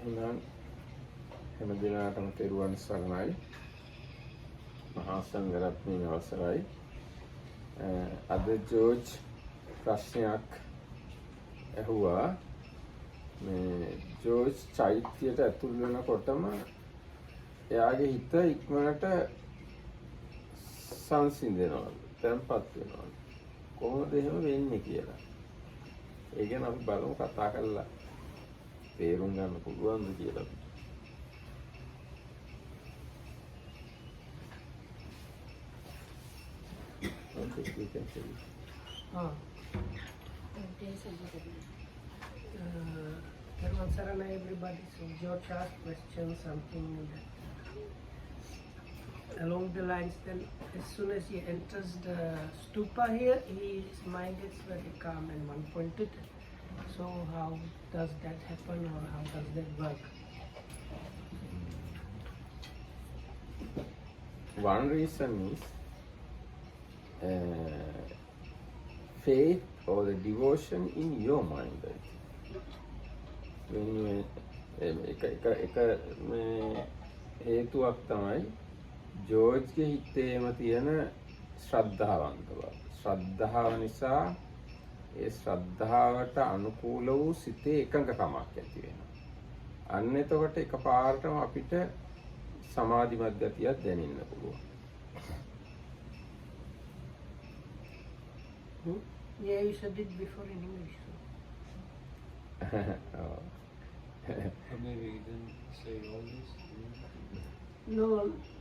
එහෙනම් හැම දිනකටම තෙරුවන් සරණයි. මහා සංඝරත්නයේ අවසරයි. අද ජෝර්ජ් ප්‍රශ්නයක් ඇහුවා. මේ ජෝර්ජ් චෛත්‍යයට ඇතුල් වෙනකොටම එයාගේ හිත ඉක්මනට සංසිඳෙනවා, තැම්පත් වෙනවා. කොහොමද එහෙම වෙන්නේ කියලා. ඒ ගැන අපි බලමු, කතා කරලා තේරුම් ගන්න පුළුවන්ද කියලා. Everyone, Sarana, everybody. So George asked question something along the lines. Then, as soon as he enters the stupa here, his mind is very calm and one-pointed. So, how does that happen, or how does that work? One reason is faith or the devotion in your mind. When you හේතුවක් තමයි ජෝර්ජ්ගේ හිතේම තියෙන ශ්‍රද්ධාවන්ත බව. ශ්‍රද්ධාව නිසා ඒ ශ්‍රද්ධාවට අනුකූල වූ සිතේ එකඟකමක් ඇති වෙනවා. අන්න එතකොට එකපාරටම අපිට සමාධිමත් ගතියක් දැනෙන්න පුළුවන්. Yeah, you said it before in English. Maybe you didn't say all this. No,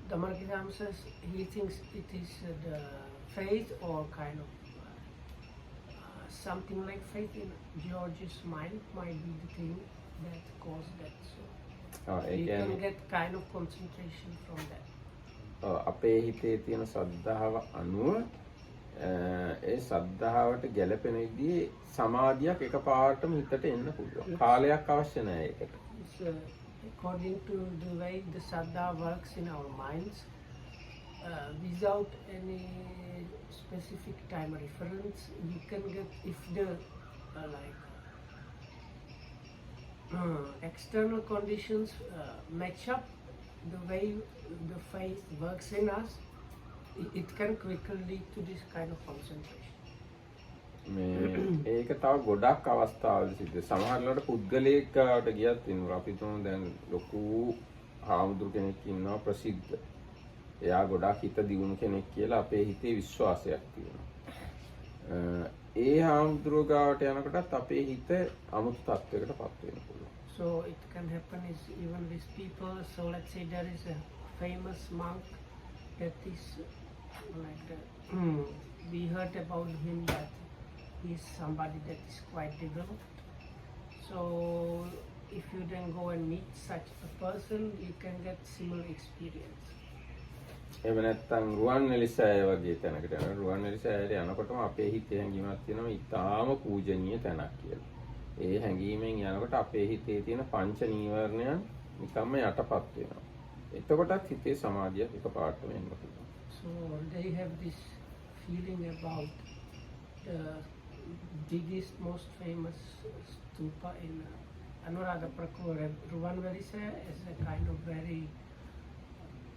Damarkidam says he thinks it is the faith or kind of something like faith in George's mind might be the thing that caused that. So you can get kind of concentration from that. අපේ හිතේ තියෙන ශ්‍රද්ධාව අනුව ඒ ශ්‍රද්ධාවට ගැළපෙන විදිහේ සමාධියක් එකපාරටම හිතට එන්න පුළුවන්. කාලයක් අවශ්‍ය නැහැ ඒකට. According to the way the Shraddha works in our minds, without any specific time reference, you can get, if the external conditions match up the way the faith works in us, it can quickly lead to this kind of concentration. ඒක තව ගොඩක් අවස්ථාවල සිද්ධ. සමහරවිට පුද්ගලයෙක් ගාවට ගියත් වෙනවා. අපි තුමු දැන් ලොකු හාමුදුරු කෙනෙක් ඉන්නවා ප්‍රසිද්ධ. එයා ගොඩක් හිත දියුණු කෙනෙක් කියලා අපේ හිතේ විශ්වාසයක් තියෙනවා. ඒ හාමුදුරුවෝ ගාවට යනකොටත් අපේ හිත අමුතු තත්යකටපත් වෙන්න පුළුවන්. So it can happen is even with people. So let's say there is a famous monk that is like that. We heard about him that he is somebody that is quite developed. So if you then go and meet such a person, you can get similar experience. එහෙම නැත්නම් රුවන්වැලි සෑය වගේ තැනකට යනවා. රුවන්වැලි සෑයට යනකොටම අපේ හිතේ හැඟීමක් තියෙනවා ඊටාම පූජනීය තැනක් කියලා. ඒ හැඟීමෙන් යනකොට අපේ හිතේ තියෙන පංච නීවරණයන් නිකම්ම යටපත් වෙනවා. එතකොටත් හිතේ සමාධියක් එකපාරටම එන්න පුළුවන්. So they have this feeling about the biggest, most famous stupa in Anuradhapura, Ruwanveli is a kind of very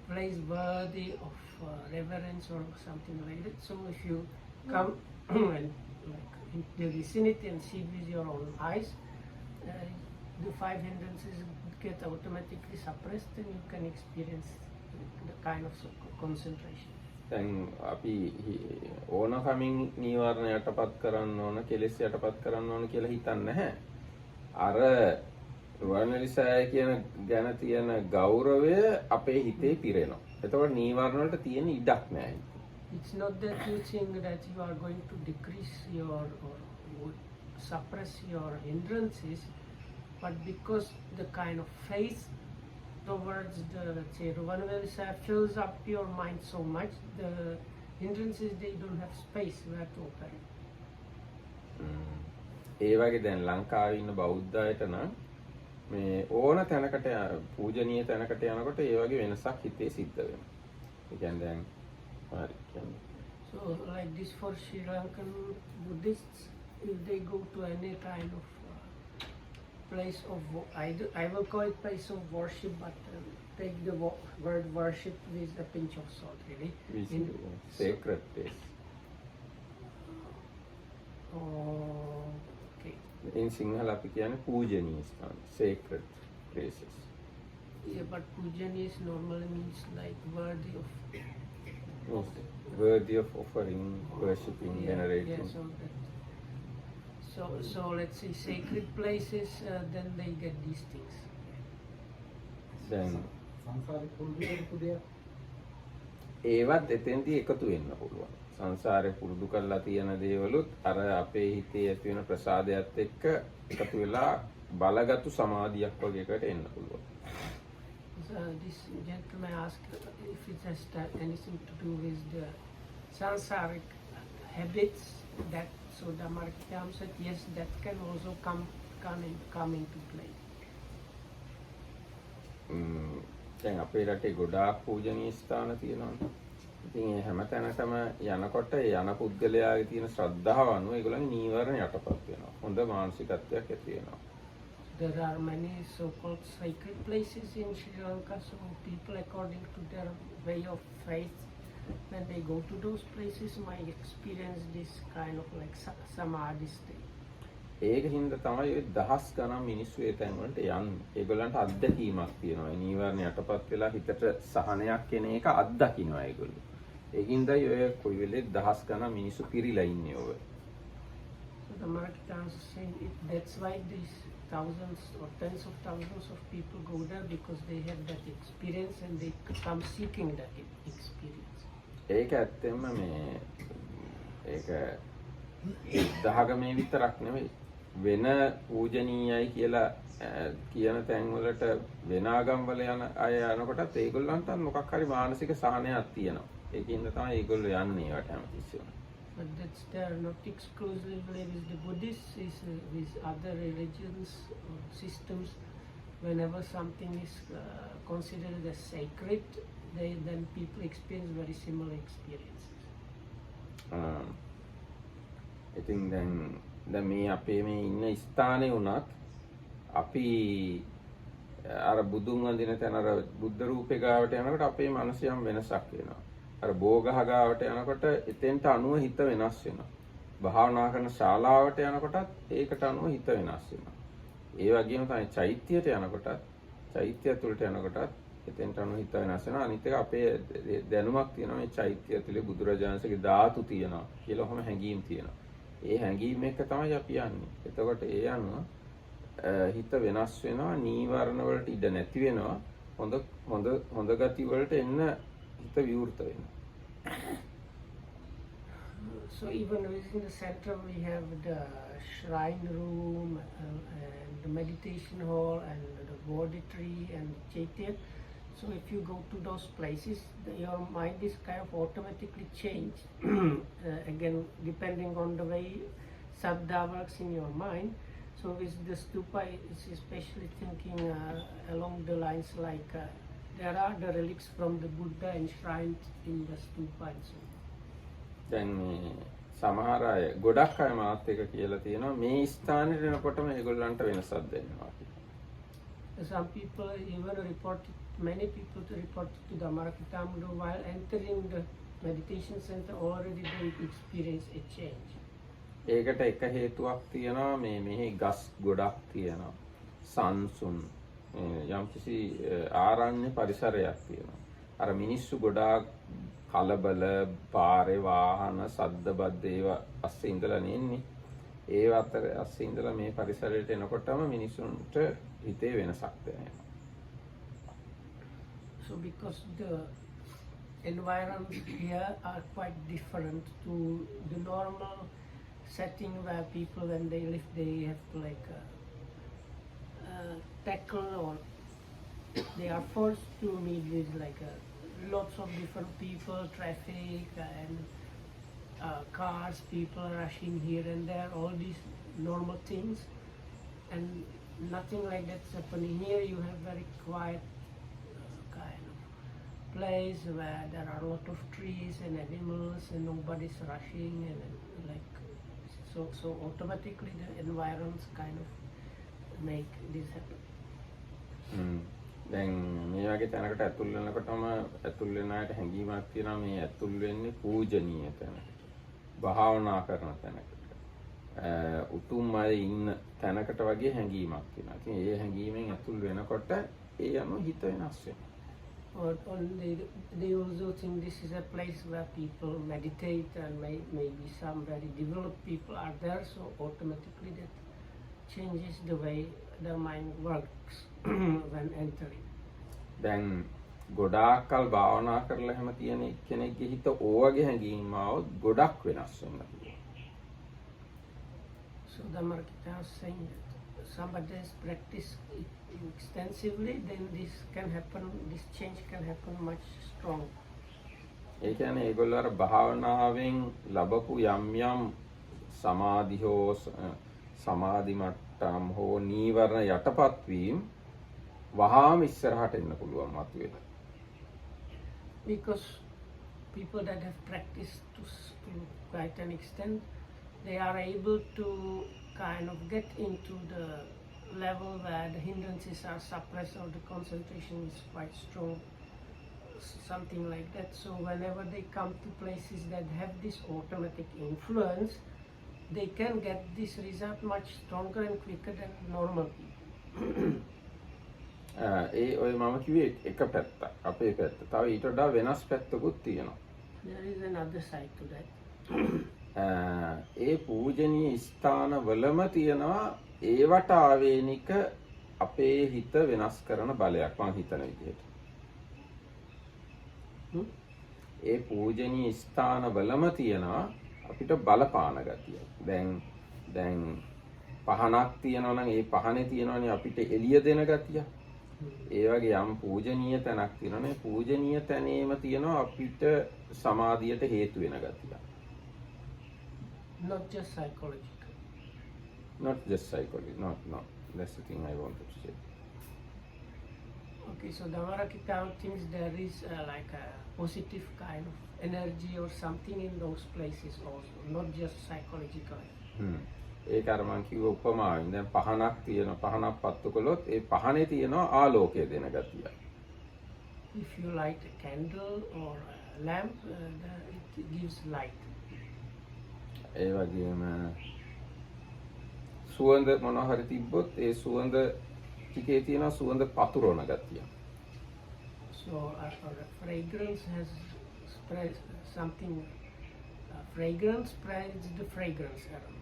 place worthy of reverence or something like that. So if you come and like in the vicinity and see with your own eyes, the five hindrances get automatically suppressed and you can experience the kind of concentration. දැන් අපි ඕනකමින් නීවරණ යටපත් කරන්න ඕන, කෙලෙස් යටපත් කරන්න ඕන කියලා හිතන්නේ නැහැ. අර රුවන්වැලි සෑය කියන ගැන තියෙන ගෞරවය අපේ හිතේ පිරෙනවා. එතකොට නීවරණ වලට තියෙන ඉඩක් නැහැ. It's not that you think that you are going to decrease your or suppress your hindrances, but because the kind of faith towards the, let's say, Ruwanveli fills up your mind so much, the hindrances, they don't have space where to operate. ඒ වගේ දැන් ලංකාවේ ඉන්න බෞද්ධයට නම් මේ ඕන තැනකට පූජනීය තැනකට යනකොට ඒ වගේ වෙනසක් හිතේ සිද්ධ වෙනවා. ඒ කියන්නේ දැන් හරි කියන්නේ. So like this for Sri Lankan Buddhists, if they go to any kind of place of I will call it place of worship, but take the word worship with a pinch of salt, really. Sacred place. Okay. In Sinhala අපි කියන්නේ පූජනීය ස්ථාන, sacred places. Yeah, but pujan is normally means like worthy of. Yes. Worthy of offering, worshipping, venerating. So let's say sacred places, then they get these things. Then සංසාරේ පුරුදු දෙයක්. ඒවත් එතෙන්දී එකතු වෙන්න පුළුවන්. සංසාරේ පුරුදු කරලා තියෙන දේවලුත් අර අපේ හිතේ ඇති වෙන ප්‍රසාදයත් එක්ක එකතු වෙලා බලගත්ු සමාධියක් වගේ එකකට එන්න පුළුවන්. So this gentleman asked if it has anything to do with the sansaric habits. That so the Markitam said yes, that can also come into play. දැන් අපේ රටේ ගොඩාක් පූජනීය ස්ථාන තියෙනවානේ. ඉතින් ඒ හැම තැනකම යනකොට ඒ යන පුද්ගලයාගේ තියෙන ශ්‍රද්ධාව අනුව ඒගොල්ලන්ගේ නීවරණ යටපත් වෙනවා. හොඳ මානසිකත්වයක් ඇති වෙනවා. There are many so-called sacred places in Sri Lanka, so people according to their way of faith, when they go to those places, might experience this kind of like samadhi state. ඒක හින්දා තමයි ඔය දහස් ගණන් මිනිස්සු ඒ තැන් වලට යන්නේ. ඒගොල්ලන්ට අත්දැකීමක් තියෙනවා. ඒ නීවරණ යටපත් වෙලා හිතට සහනයක් එන එක අත්දකින්නවා ඒගොල්ලෝ. ඒකින්දයි ඔය කොයි වෙලේ දහස් ගණන් මිනිස්සු පිරීලා ඉන්නේ ඔය. So the Markitam is saying that's why these thousands or tens of thousands of people go there, because they have that experience and they come seeking that experience. ඒක ඇත්තෙන්ම මේ ඒක දහගමේ විතරක් නෙවෙයි වෙන පූජනීයයි කියලා කියන තැන් වලට වෙන ආගම් වල යන අය යනකොටත් ඒගොල්ලන්ට මොකක් හරි මානසික සහනයක් තියෙනවා. ඒකින්ද තමයි ඒගොල්ලෝ යන්නේ ඒවට හැමතිස්සෙම. But that's there not exclusively with the Buddhists, is with other religions or systems. Whenever something is considered as sacred, then people experience very similar experiences. ඉතින් දැන් මේ අපේ මේ ඉන්න ස්ථානේ වුණත් අපි අර බුදුන් වඳින තැන අර බුද්ධ රූපේ ගාවට යනකොට අපේ මනස යම් වෙනසක් වෙනවා. අර බෝගහ ගාවට යනකොට එතෙන්ට අනුව හිත වෙනස් වෙනවා. භාවනා කරන ශාලාවට යනකොටත් ඒකට අනුව හිත වෙනස් වෙනවා. ඒ වගේම තමයි චෛත්‍යයට යනකොටත් චෛත්‍ය තුළට යනකොටත් එතෙන්ට අනුව හිත වෙනස් වෙනවා. අනිත් එක අපේ දැනුමක් තියෙනවා මේ චෛත්‍ය තුලේ බුදුරජාණන්සේගේ ධාතු තියෙනවා කියලා ඔහම හැඟීම් තියෙනවා. ඒ හැඟීම් එක තමයි අපි යන්නේ. එතකොට ඒ අනුව හිත වෙනස් වෙනවා, නීවරණ වලට ඉඩ නැති වෙනවා. හොඳ ගති වලට එන්න හිත විවෘත වෙනවා. So even within the center we have the shrine room and the meditation hall and the Bodhi tree and Chaitya. So if you go to those places, your mind is kind of automatically changed. Again, depending on the way Sabda works in your mind. So with the stupa, it's especially thinking along the lines like there are the relics from the Buddha enshrined in the stupa and so on. දැන් මේ සමහර අය ගොඩක් අය මාත් එක කියලා තියෙනවා මේ ස්ථානෙට එනකොටම ඒගොල්ලන්ට වෙනසක් දැනෙනවා. Some people even reported, many people reported to the Markitamdo while entering the meditation center already they experience a change. ඒකට එක හේතුවක් තියෙනවා මේ මෙහි ගස් ගොඩක් තියෙනවා. සංසුන් යම්කිසි ආරණ්‍ය පරිසරයක් තියෙනවා. අර මිනිස්සු ගොඩාක් කලබල පාරේ වාහන සද්ද බද්ද ඒවා අස්සේ ඉඳලා නෙන්නේ. ඒ අතර අස්සේ ඉඳලා මේ පරිසරයට එනකොටම මිනිසුන්ට හිතේ වෙනසක් දැනෙනවා. So because the environments here are quite different to the normal setting where people when they live they have to like tackle or they are forced to meet with like lots of different people, traffic and cars, people rushing here and there, all these normal things, and nothing like that's happening here. You have very quiet kind of place where there are a lot of trees and animals and nobody's rushing and like so automatically the environment kind of make this happen. දැන් මේ වගේ තැනකට ඇතුල් වෙනකොටම ඇතුල් වෙන අයට හැඟීමක් තියෙනවා මේ ඇතුල් වෙන්නේ පූජනීය තැනකට. භාවනා කරන තැනකට. උතුම් අය ඉන්න තැනකට වගේ හැඟීමක් තියෙනවා. ඉතින් ඒ හැඟීමෙන් ඇතුල් වෙනකොට ඒ අනුව හිත වෙනස් වෙනවා. Or they also think this is a place where people meditate and maybe some very developed people are there, so automatically that changes the way the mind works when entering. දැන් ගොඩාක් කල් භාවනා කරලා හැම තියෙන කෙනෙක්ගේ හිත ඕවගේ හැඟීම් ආවොත් ගොඩක් වෙනස් වෙන්න පුළුවන්. So the Markita was saying that somebody has practiced it extensively, then this can happen, this change can happen much stronger. ඒ කියන්නේ ඒගොල්ලෝ අර භාවනාවෙන් ලැබපු යම් යම් සමාධි හෝ සමාධි මට්ටම් හෝ නීවරණ යටපත් වීම වහාම ඉස්සරහට එන්න පුළුවන් මතුවෙලා. Because people that have practiced to quite an extent, they are able to kind of get into the level where the hindrances are suppressed or the concentration is quite strong, something like that. So whenever they come to places that have this automatic influence, they can get this result much stronger and quicker than normal people. ඒ ඔය මම කිව්වේ එක පැත්තක් අපේ පැත්ත. තව ඊට වඩා වෙනස් පැත්තකුත් තියෙනවා. There is another side to that. ඒ පූජනීය ස්ථානවලම තියෙනවා ඒවට ආවේනික අපේ හිත වෙනස් කරන බලයක් මම හිතන විදිහට. ඒ පූජනීය ස්ථානවලම තියෙනවා අපිට බලපාන ගතිය. දැන් පහනක් තියෙනවා නම් ඒ පහනේ තියෙනවනේ අපිට එළිය දෙන ගතිය. ඒ වගේ යම් පූජනීය තැනක් තියෙනවනේ පූජනීය තැනේම තියෙනවා අපිට සමාධියට හේතු වෙන ගතිය. Not just psychological. Not just psychology. No. That's the thing I wanted to say. Okay, so Dhammarakita thinks there is like a positive kind of energy or something in those places also, not just psychological. ඒක අර මං කිව්ව උපමාවෙන් දැන් පහනක් තියෙනවා පහනක් පත්තු කළොත් ඒ පහනේ තියෙනවා ආලෝකය දෙන ගතිය. If you light a candle or a lamp, it gives light. ඒ වගේම සුවඳ මොනවා හරි තිබ්බොත් ඒ සුවඳ ටිකේ තියෙන සුවඳ පතුරවන ගතිය. So a fragrance has spread something. Fragrance spreads the fragrance around.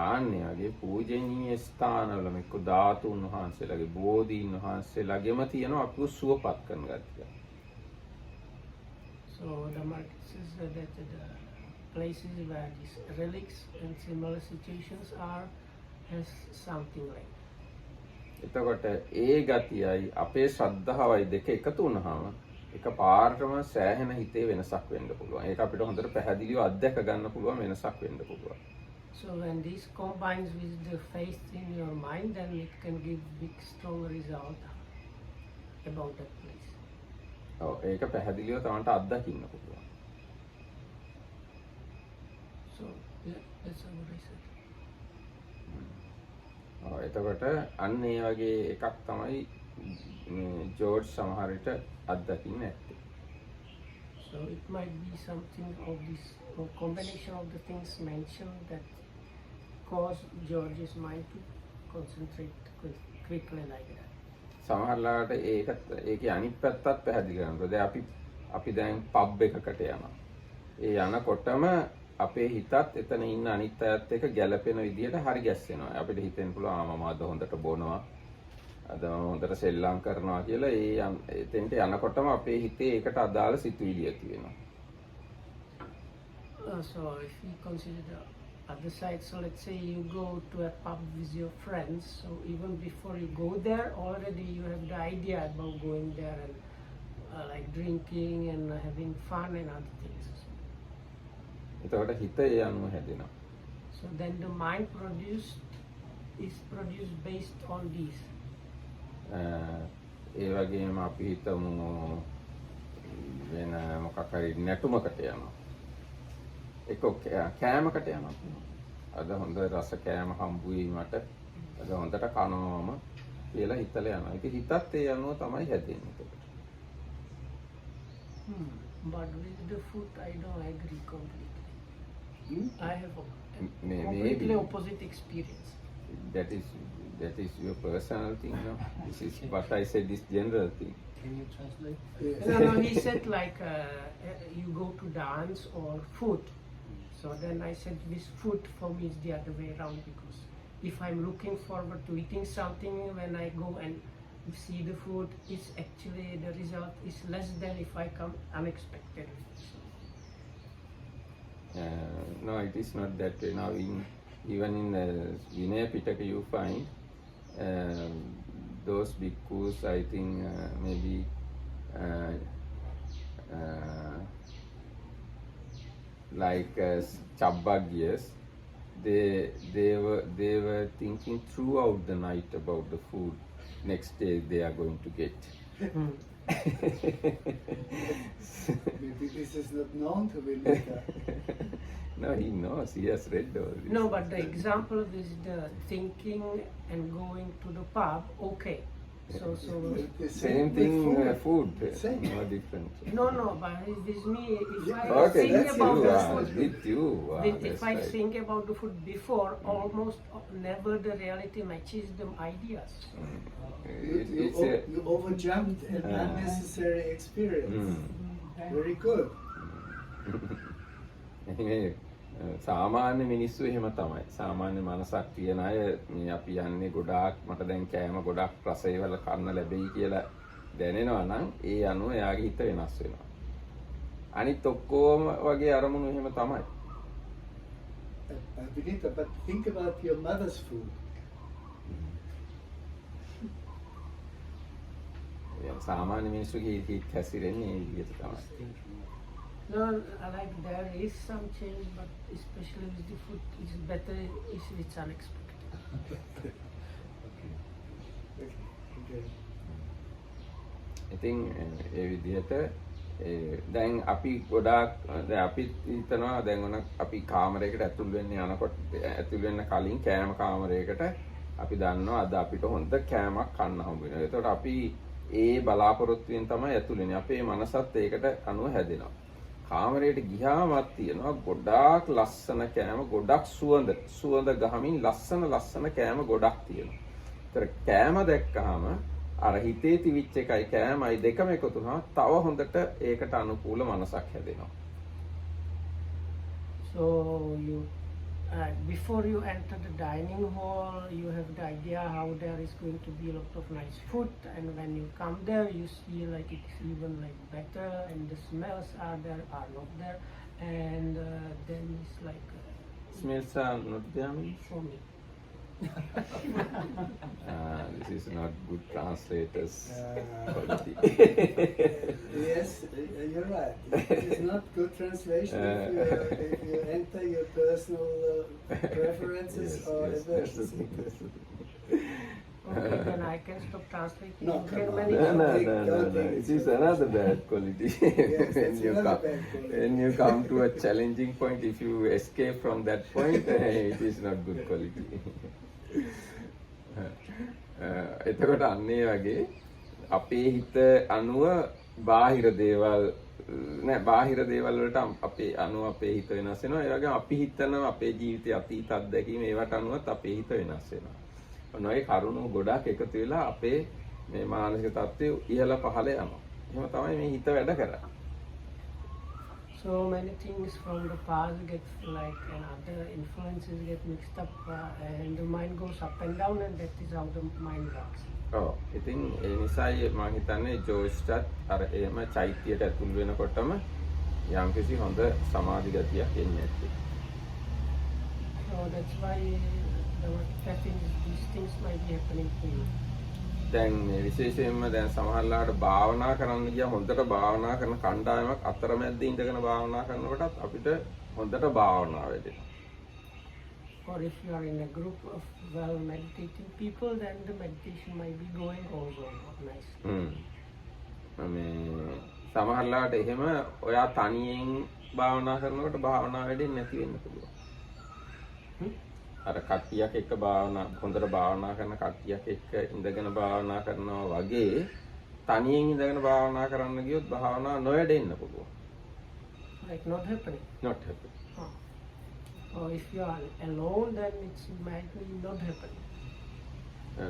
ආන්නේ වගේ පූජනීය ස්ථානවල මේක ධාතුන් වහන්සේලාගේ බෝධීන් වහන්සේලාගේම තියෙනවා අපිව සුවපත් කරන ගතිය. So the market says that the places where these relics and similar situations are has something like. එතකොට ඒ ගතියයි අපේ ශ්‍රද්ධාවයි දෙක එකතු වුණාම එක පාරටම සෑහෙන හිතේ වෙනසක් වෙන්න පුළුවන්. ඒක අපිට හොඳට පැහැදිලිව අත්දැක ගන්න පුළුවන් වෙනසක් වෙන්න පුළුවන්. So when this combines with the faith in your mind, then it can give big strong result about that place. ඔව් ඒක පැහැදිලිව තමන්ට අත්දකින්න පුළුවන්. So yeah, that's what I said. එතකොට අන්න ඒ වගේ එකක් තමයි ජෝර්ජ් සමහර විට අත්දකින්න ඇත්තේ. So it might be something of this or combination of the things mentioned that cause George's mind to concentrate quickly like that. සමහරලාට ඒකේ අනිත් පැත්තත් පැහැදිලි කරනවා. දැන් අපි දැන් පබ් එකකට යනවා. ඒ යනකොටම අපේ හිතත් එතන ඉන්න අනිත් අයත් එක්ක ගැළපෙන විදිහට හරි ගැස්සෙනවා. අපිට හිතෙන්න පුළුවන් මම අද හොඳට බොනවා. අද හොඳට සෙල්ලම් කරනවා කියලා එතෙන්ට යනකොටම අපේ හිතේ ඒකට අදාළ සිතුවිලි ඇති වෙනවා. So if you consider the other side, so let's say you go to a pub with your friends, so even before you go there, already you have the idea about going there and like drinking and having fun and other things. එතකොට හිත ඒ අනුව හැදෙනවා. So then the mind is produced based on these. ඒ වගේම අපි හිතමු වෙන මොකක් හරි නැටුමකට යනවා. ඒක කෑමකට යනවා. අද හොඳ රස කෑම හම්බුයි මට. ඒක හොඳට කනවාම කියලා හිතලා යනවා. ඒක හිතත් ඒ අනුව තමයි හැදෙන්නේ. But with the food, I don't agree completely. I have a Maybe completely opposite experience. that is your personal thing, no? This is what I said is general thing. Can you translate? No, he said like you go to dance or food. So then I said this food for me is the other way around, because if I'm looking forward to eating something, when I go and see the food, it's actually the result is less than if I come unexpectedly. No, it is not that way. Now, even in Vinaya Pitaka, you find those bhikkhus, I think maybe like Chabbagiyas, they were thinking throughout the night about the food next day they are going to get. Maybe this is not known to Vinita. No, he knows. He has read all this. No, but the example is the thinking and going to the pub. Okay, so The Same thing, with food. Same. No different. no, but with me, if I Okay, think that's about you. the Ah, food, with you. Ah, if that's I right. think about the food before, almost never the reality matches the ideas. It's a, You overjumped an unnecessary experience. Very good. සාමාන්‍ය මිනිස්සු එහෙම තමයි. සාමාන්‍ය මනසක් තියෙන අය මේ අපි යන්නේ ගොඩාක් මට දැන් කෑම ගොඩක් රසයවල කන්න ලැබෙයි කියලා දැනෙනවා නම් ඒ අනුව එයාගේ හිත වෙනස් වෙනවා. අනිත් ඔක්කොම වගේ අරමුණු එහෙම තමයි. Vinita, but think about your mother's food. සාමාන්‍ය මිනිස්සුගේ හිත හැසිරෙන්නේ ඒ විදිහට තමයි. No, like there is some change, but especially with the food, it's better if it's unexpected. Okay. ඉතින් ඒ විදිහට දැන් අපි ගොඩාක් දැන් අපි හිතනවා දැන් උන අපි කාමරයකට ඇතුල් වෙන්න යනකොට ඇතුල් වෙන්න කලින් කෑම කාමරයකට අපි දන්නවා අද අපිට හොඳ කෑමක් කන්න හම්බ වෙනවා. ඒතකොට අපි ඒ බලාපොරොත්තුවෙන් තමයි ඇතුල් වෙන්නේ. අපේ මනසත් ඒකට අනුව හැදෙනවා. කාමරයට ගියාමත් තියෙනවා ගොඩාක් ලස්සන කෑම, ගොඩක් සුවඳ ගහමින් ලස්සන කෑම ගොඩක් තියෙනවා. ඒතර කෑම දැක්කහම අර හිතේ තිවිච්ච එකයි කෑමයි දෙකම එකතු වුණා තව හොඳට ඒකට අනුකූල මනසක් හැදෙනවා. So you, before you enter the dining hall, you have the idea how there is going to be a lot of nice food, and when you come there, you see like it's even like better, and the smells are there, are not there, and then it's like Smells are not there. for me. This is not good translators quality. Yes, you're right. It is not good translation if you enter your personal preferences or That's the aversions. thing. Okay, then I can stop translating. No, in come on. Germany. No. Don't think It it's is another bad quality. Yes, it's another bad quality. When you come to a challenging point, if you escape from that point, it is not good quality. එතකොට අන්නේ වගේ අපේ හිත අනුව බාහිර දේවල් නෑ බාහිර දේවල් වලට අපේ අනුව අපේ හිත වෙනස් වෙනවා. ඒ වගේම අපි හිතන අපේ ජීවිතයේ අතීත අත්දැකීම් ඒවට අනුවත් අපේ හිත වෙනස් වෙනවා. ඔන්න ඔය කරුණු ගොඩක් එකතු වෙලා අපේ මේ මානසික තත්ත්වය ඉහළ පහළ යනවා. එහෙම තමයි මේ හිත වැඩ කරන්නේ. So many things from the past get like and other influences get mixed up, and the mind goes up and down, and that is how the mind works. ඔව්. ඉතින් ඒ නිසායි මම හිතන්නේ ජෝයිස්ටත් අර එහෙම චෛත්‍යයට ඇතුල් වෙනකොටම යම්කිසි හොඳ සමාධි ගතියක් එන්නේ නැත්තේ. So that's why I think these things might be happening to you. දැන් මේ විශේෂයෙන්ම දැන් සමහරලාට භාවනා කරන්න ගියා හොඳට භාවනා කරන කණ්ඩායමක් අතරමැද්ද ඉඳගෙන භාවනා කරනකොටත් අපිට හොඳට භාවනා වෙදෙනවා. Or if you are in a group of well meditating people, then the meditation might be going also nice. මේ සමහරලාට එහෙම ඔයා තනියෙන් භාවනා කරනකොට භාවනා වැඩෙන්නේ නැති වෙන්න පුළුවන්. අර කට්ටියක් එක්ක භාවනා හොඳට භාවනා කරන කට්ටියක් එක්ක ඉඳගෙන භාවනා කරනවා වගේ තනියෙන් ඉඳගෙන භාවනා කරන්න ගියොත් භාවනා නොවැඩෙන්න පුළුවන්. Like not happening. Not happen. Or if you are alone, then it's might be not happening.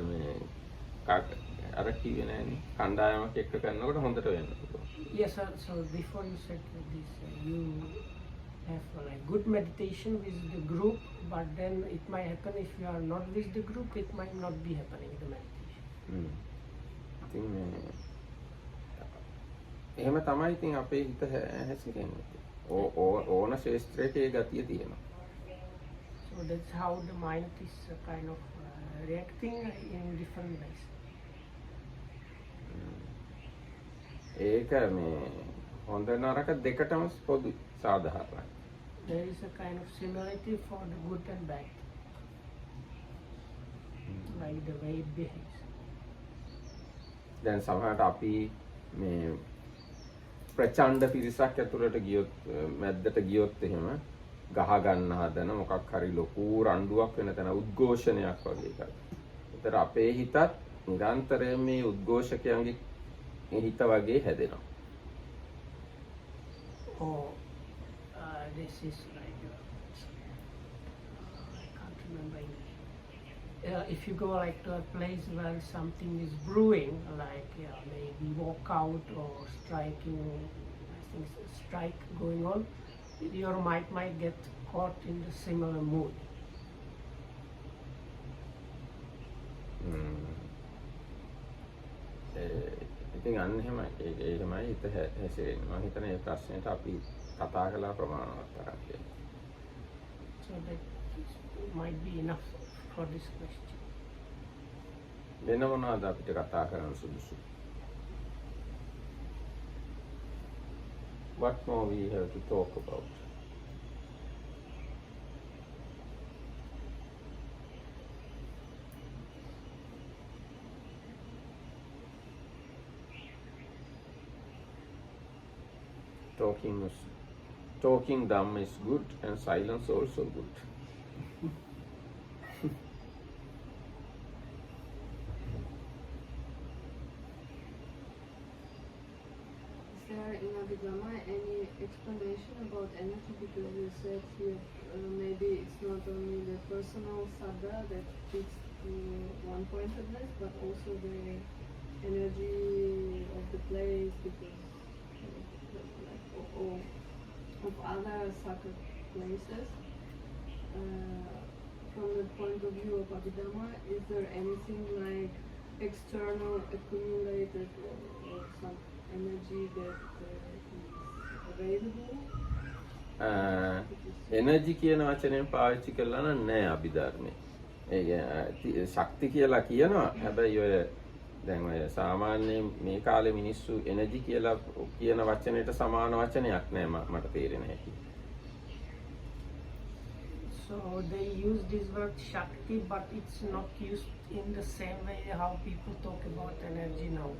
මේ අර කිව්වේ නෑනේ කණ්ඩායමක් එක්ක කරනකොට හොඳට වෙන්න පුළුවන්. Yes, sir. So before you said this, you have like good meditation with the group, but then it might happen if you are not with the group, it might not be happening the meditation. ඉතින් මේ එහෙම තමයි ඉතින් අපේ හිත හැසිරෙන්නේ. ඕන ශේෂ්ත්‍රයක ඒ ගතිය තියෙනවා. So that's how the mind is kind of reacting in different ways. ඒක මේ හොඳ නරක දෙකටම පොදු සාධාරණයි. There is a kind of similarity for the good and bad, like the way it behaves. දැන් සමහරට අපි මේ ප්‍රචණ්ඩ පිරිසක් ඇතුළට ගියොත් මැද්දට ගියොත් එහෙම ගහ ගන්න හදන මොකක් හරි ලොකු රණ්ඩුවක් වෙන තැන උද්ඝෝෂණයක් වගේ එකක්. ඒතර අපේ හිතත් නිරන්තරයෙන් මේ උද්ඝෝෂකයන්ගේ හිත වගේ හැදෙනවා. Or this is like I can't remember English. If you go like to a place where something is brewing, like maybe walkout or striking, I think it's a strike going on, your mind might get caught in the similar mood. ඉතින් අන්න එහෙමයි. ඒකමයි හිත හැසිරෙන්නේ. මම හිතන්නේ මේ ප්‍රශ්නෙට අපි කතා කළා ප්‍රමාණවත් තරම් කියලා. So that might be enough for this question. වෙන මොනවද අපිට කතා කරන්න සුදුසු? What more we have to talk about? Talking dumb is good and silence also good. Is there in Abhidhamma any explanation about energy? Because you said here maybe it's not only the personal saddha that fits to one pointedness, but also the energy of the place, because of other sacred places. From the point of view of Abhidhamma, is there anything like external accumulated or some energy that is available? Energy කියන වචනයෙන් පාවිච්චි කළා නම් නෑ අභිධර්මයේ. ඒ ශක්ති කියලා කියනවා. හැබැයි ඔය දැන් ඔය සාමාන්‍යයෙන් මේ කාලේ මිනිස්සු එනර්ජි කියලා කියන වචනයට සමාන වචනයක් නෑ මට තේරෙන්නේ නැහැ. So they use this word Shakti, but it's not used in the same way how people talk about energy now.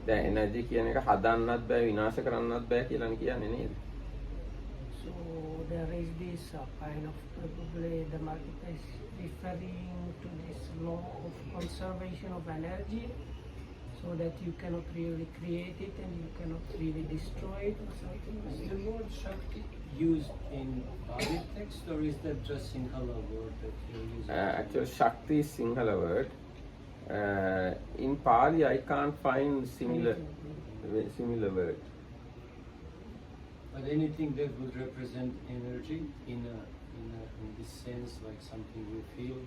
දැන් එනර්ජි කියන එක හදන්නත් බෑ විනාශ කරන්නත් බෑ කියලා කියන්නේ නේද? So there is this kind of probably the market is referring to this law of conservation of energy, so that you cannot really create it and you cannot really destroy it or something like Is that. the word Shakti used in Pali text, or is that just Sinhala word that you're using? Actually, Shakti is Sinhala word. In Pali, I can't find similar word. But anything that would represent energy in this sense, like something you feel?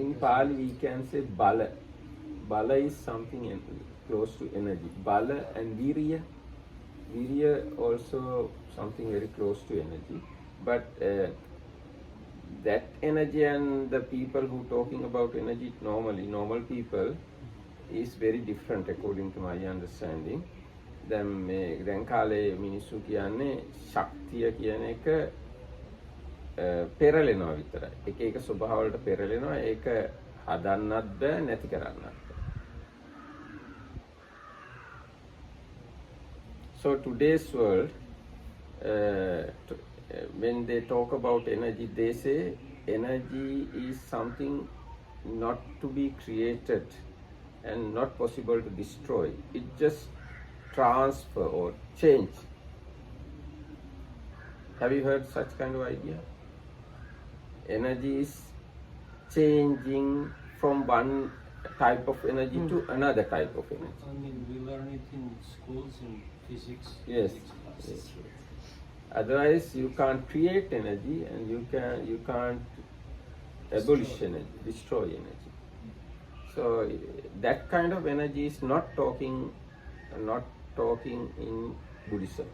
In Pali, we can say Bala. Bala is something close to energy. Bala and Virya. Virya also something very close to energy. But that energy and the people who talking about energy normally, normal people, is very different according to my understanding. දැන් කාලේ මිනිස්සු කියන්නේ ශක්තිය කියන එක පෙරලෙනවා විතරයි. එක එක ස්වභාව වලට පෙරලෙනවා. ඒක හදන්නත් බෑ නැති කරන්නත් බෑ. So today's world, when they talk about energy, they say energy is something not to be created and not possible to destroy. It just transfer or change. Have you heard such kind of idea? Energy is changing from one type of energy to another type of energy. I mean, we learn it in schools in physics. Yes. Physics classes. Yes. Otherwise, you can't create energy, and you can't abolish energy, destroy energy. So that kind of energy is not talking in Buddhism.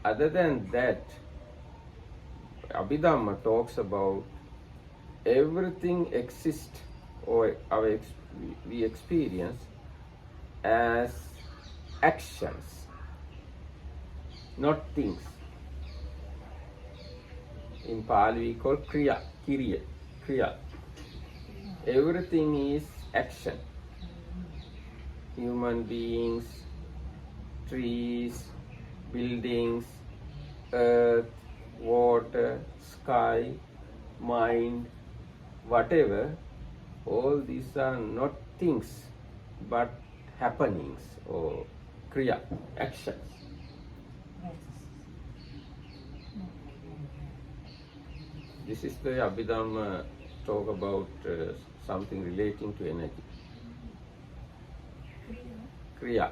Other than that, Abhidhamma talks about everything exists or we experience as actions, not things. In Pali we call kriya. Everything is action. Human beings, trees, buildings, earth, water, sky, mind, whatever, all these are not things but happenings or kriya, actions. This is the Abhidhamma talk about something relating to energy. Kriya.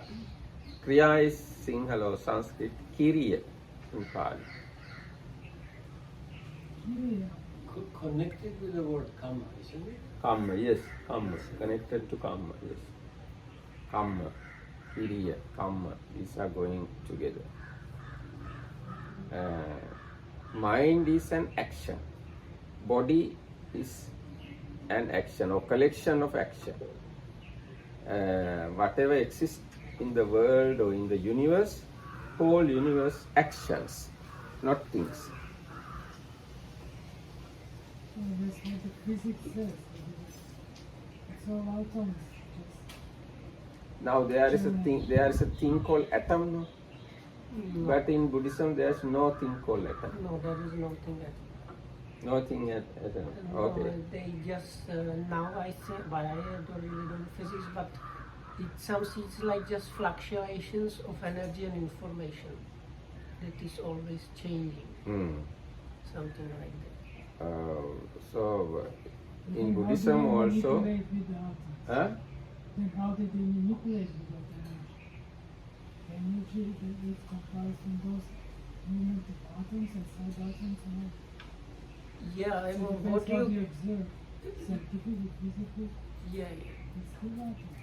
Kriya is Sinhala or Sanskrit, Kiriya in Pali. Connected with the word karma, isn't it? Kamma, yes, kamma, connected to kamma, yes. Kamma, Kiriya, kamma, these are going together. Mind is an action. Body is an action or collection of action. Whatever exists in the world or in the universe, whole universe actions, not things. That's what the physics says. It's all atoms. Now there is a thing called atom, no? No. But in Buddhism there is no thing called atom. No, there is nothing at Nothing at atom. no, Okay. they just now I say, but I don't really know physics, but it's like just fluctuations of energy and information that is always changing, something like that. So in Then how Buddhism do they also, manipulate with the atoms? huh? Then how did they manipulate with that energy? Energy that is comprised from those movement of atoms and sub-atoms and all. Yeah, I So know that's what what you. observe scientifically, physically. Yeah, It's still atoms.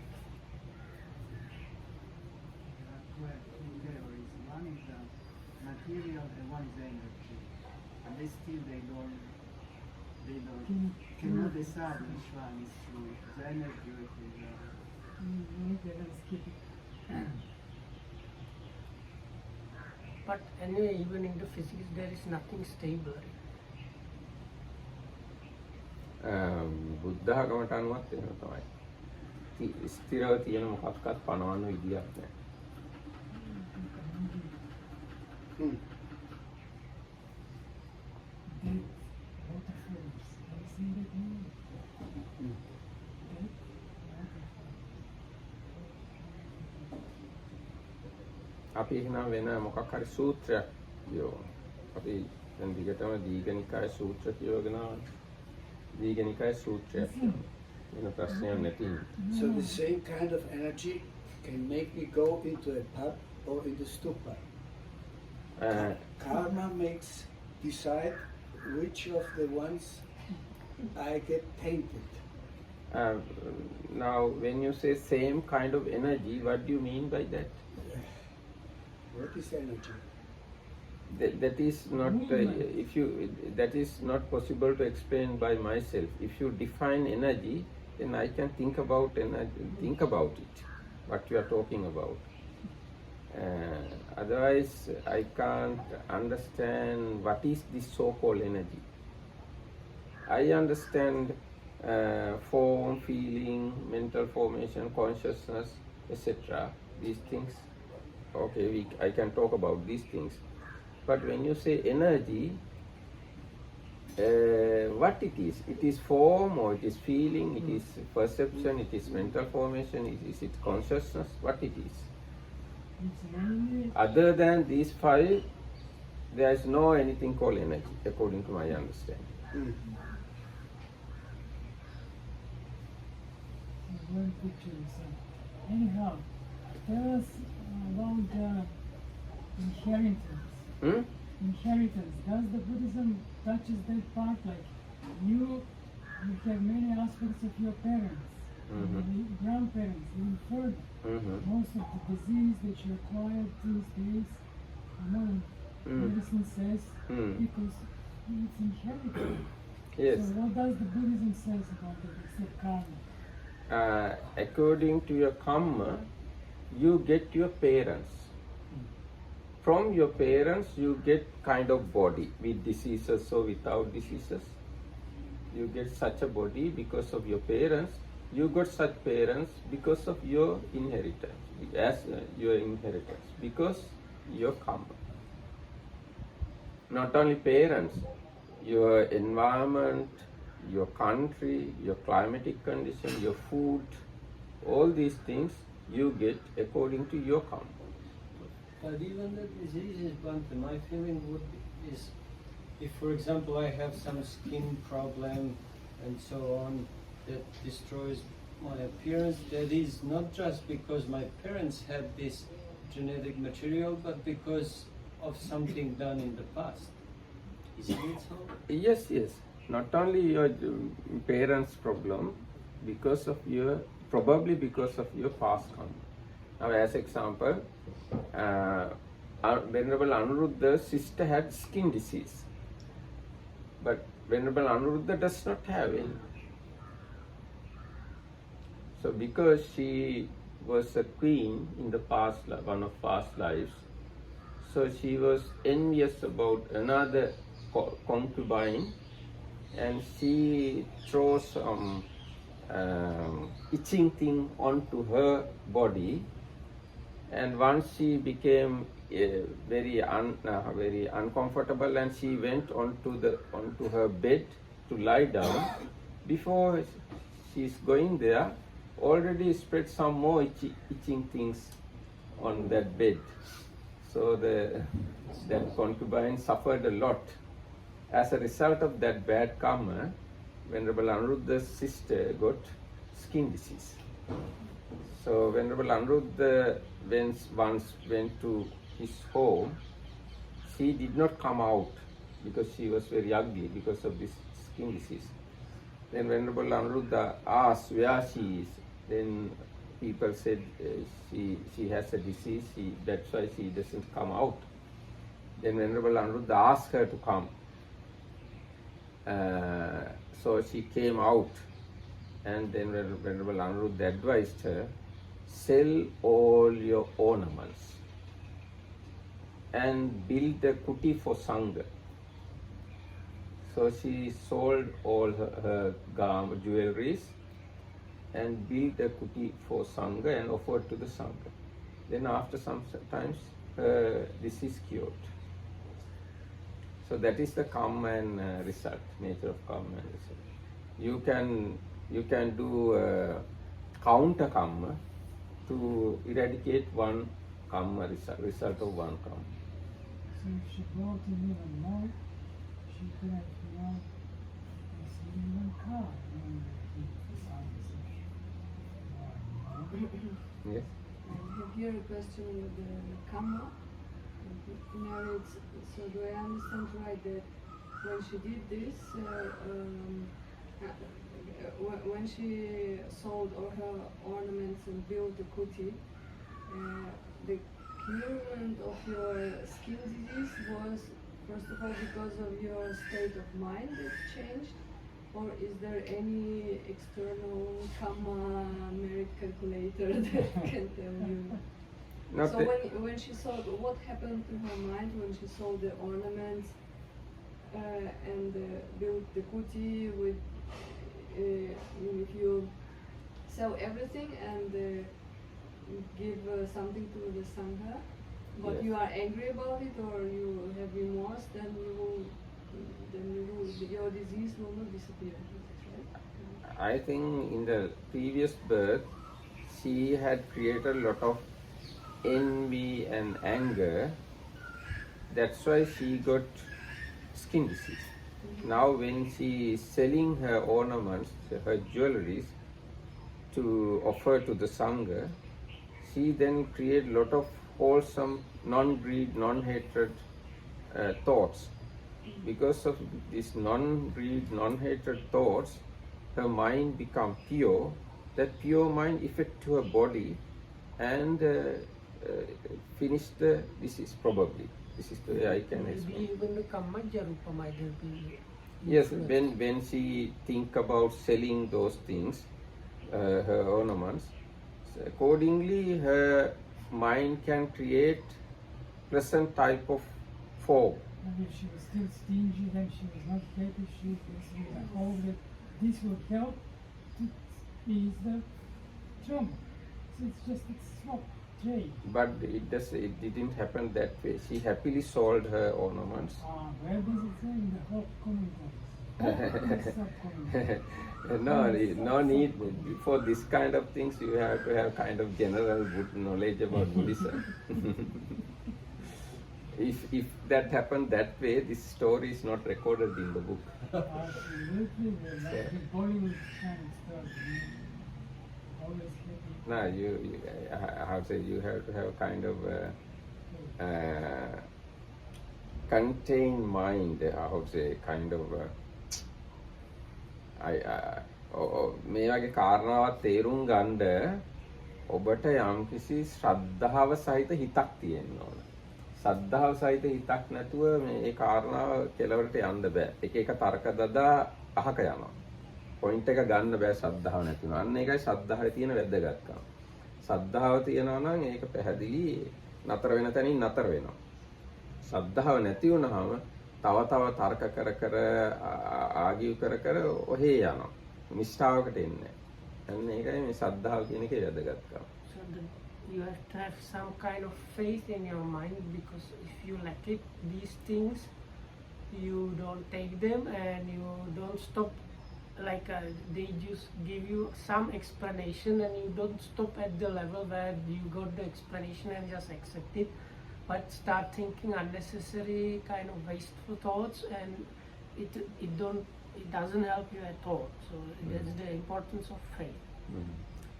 There are two theories. One is material and one is energy. And they still cannot decide which one is true. The energy or Okay, let's keep it. but anyway, even in the physics, there is nothing stable. Right? බුද්ධඝමට අනුවත් වෙනවා තමයි. ස්ථිරව තියෙන මොකක්වත් පනවන්න විදියක් නැහැ. අපි එහෙනම් වෙන මොකක් හරි සූත්‍රයක් කියවමු. අපි දැන් දිගටම දීඝනිකාය සූත්‍ර කියවගෙන ආවා. දීඝනිකාය සූත්‍රයක් කියවමු. වෙන ප්‍රශ්නයක් නැති. So the same kind of energy can make me go into a pub or into stupa. Karma makes decide which of the ones I get tainted. Now when you say same kind of energy, what do you mean by that? What is energy? That is not that is not possible to explain by myself. If you define energy, then I can think about it, what you are talking about. Otherwise, I can't understand what is this so-called energy. I understand form, feeling, mental formation, consciousness, etc. These things. Okay, I can talk about these things. But when you say energy, what it is form, or it is feeling, it is perception, it is mental formation, is it consciousness, what it is? It's only Other than these five, there is no anything called energy, according to my understanding. one picture. Anyhow, tell us about inheritance. Hmm? Inheritance. Does the Buddhism touches that part? Like you have many aspects of your parents, the grandparents, even further. Most of the disease that you acquired these days, medicine says, because it's inherited. Yes. So what does the Buddhism says about it except karma? According to your karma, you get your parents. From your parents, you get kind of body with diseases or without diseases. You get such a body because of your parents. You got such parents because of your inheritance, your inheritance, because your karma. Not only parents, your environment, your country, your climatic condition, your food, all these things you get according to your karma. But even the diseases, Bhante, my feeling is, if for example I have some skin problem and so on that destroys my appearance, that is not just because my parents had this genetic material, but because of something done in the past. Isn't it so? Yes, yes. Not only your parents' problem, probably because of your past karma. Now, as example, Venerable Anuruddha's sister had skin disease, but Venerable Anuruddha does not have any. So, because she was a queen in the past, one of past lives, so she was envious about another concubine, and she throws some itching thing onto her body. And once she became very uncomfortable, and she went onto her bed to lie down. Before she's going there, already spread some more itching things on that bed. So that concubine suffered a lot. As a result of that bad karma, Venerable Anuruddha's sister got skin disease. So Venerable Anuruddha once went to his home. She did not come out because she was very ugly because of this skin disease. Then Venerable Anuruddha asked where she is. Then people said she has a disease, that's why she doesn't come out. Then Venerable Anuruddha asked her to come. So she came out, and then Venerable Anuruddha advised her, sell all your ornaments and build a kuti for Sangha. So she sold all her jewelries and built a kuti for Sangha and offered to the Sangha. Then after some times, her disease cured. So that is the karma and result, nature of karma and result. You can do counter karma to eradicate one karma result of one karma. So if she brought in even more, she could have received one car. Yes. I have here a question with the karma. Narrates, so do I understand right that when she did this, when she sold all her ornaments and built the kuti, the curement of your skin disease was first of all because of your state of mind that changed, or is there any external karma merit calculator that can tell you? Not So when she sold, what happened to her mind when she sold the ornaments and built the kuti with, if you sell everything and give something to the Sangha, But Yes. you are angry about it, or you have remorse, then your disease will not disappear. Right? I think in the previous birth, she had created a lot of envy and anger. That's why she got skin disease. Now, when she is selling her ornaments, her jewelries, to offer to the Sangha, she then create a lot of wholesome, non-greed, non-hatred thoughts. Because of these non-greed, non-hatred thoughts, her mind become pure. That pure mind affect to her body and finish the disease probably. This is the way I can Maybe explain. even the Kamajja Rupa might have been. Yes, influenced. when she think about selling those things, her ornaments, so accordingly her mind can create pleasant type of form. And if she was still stingy, then she was not happy, she was with a hope that this will help to ease the trauma. So it's just a swap trade. But it didn't happen that way. She happily sold her ornaments. Where does it say in the whole commentaries? No need for this kind of things. You have to have kind of general good knowledge about Buddhism. If that happened that way, this story is not recorded in the book. Absolutely, like the Bollywood kind of stuff. Always happy. No, how to say, you have to have kind of contained mind. How to say, kind of. මේ වගේ කාරණාවක් තේරුම් ගන්න ඔබට යම්කිසි ශ්‍රද්ධාව සහිත හිතක් තියෙන්න ඕන. ශ්‍රද්ධාව සහිත හිතක් නැතුව මේ ඒ කාරණාව කෙලවරට යන්න බෑ. එක එක තර්ක දදා අහක යනවා. පොයින්ට් එක ගන්න බෑ ශ්‍රද්ධාව නැතුව. අන්න ඒකයි ශ්‍රද්ධාවේ තියෙන වැදගත්කම. ශ්‍රද්ධාව තියෙනවා නම් ඒක පැහැදිලි නතර වෙන තැනින් නතර වෙනවා. ශ්‍රද්ධාව නැති වුනහම තව තර්ක කර ආගියු කර ඔහේ යනවා. නිෂ්ඨාවකට එන්නේ. අන්න ඒකයි මේ ශ්‍රද්ධාව කියන එකේ වැදගත්කම. So you have to have some kind of faith in your mind, because if you lack it, these things, you don't take them and you don't stop. Like they just give you some explanation and you don't stop at the level where you got the explanation and just accept it, but start thinking unnecessary kind of wasteful thoughts, and it doesn't help you at all. So that's the importance of faith.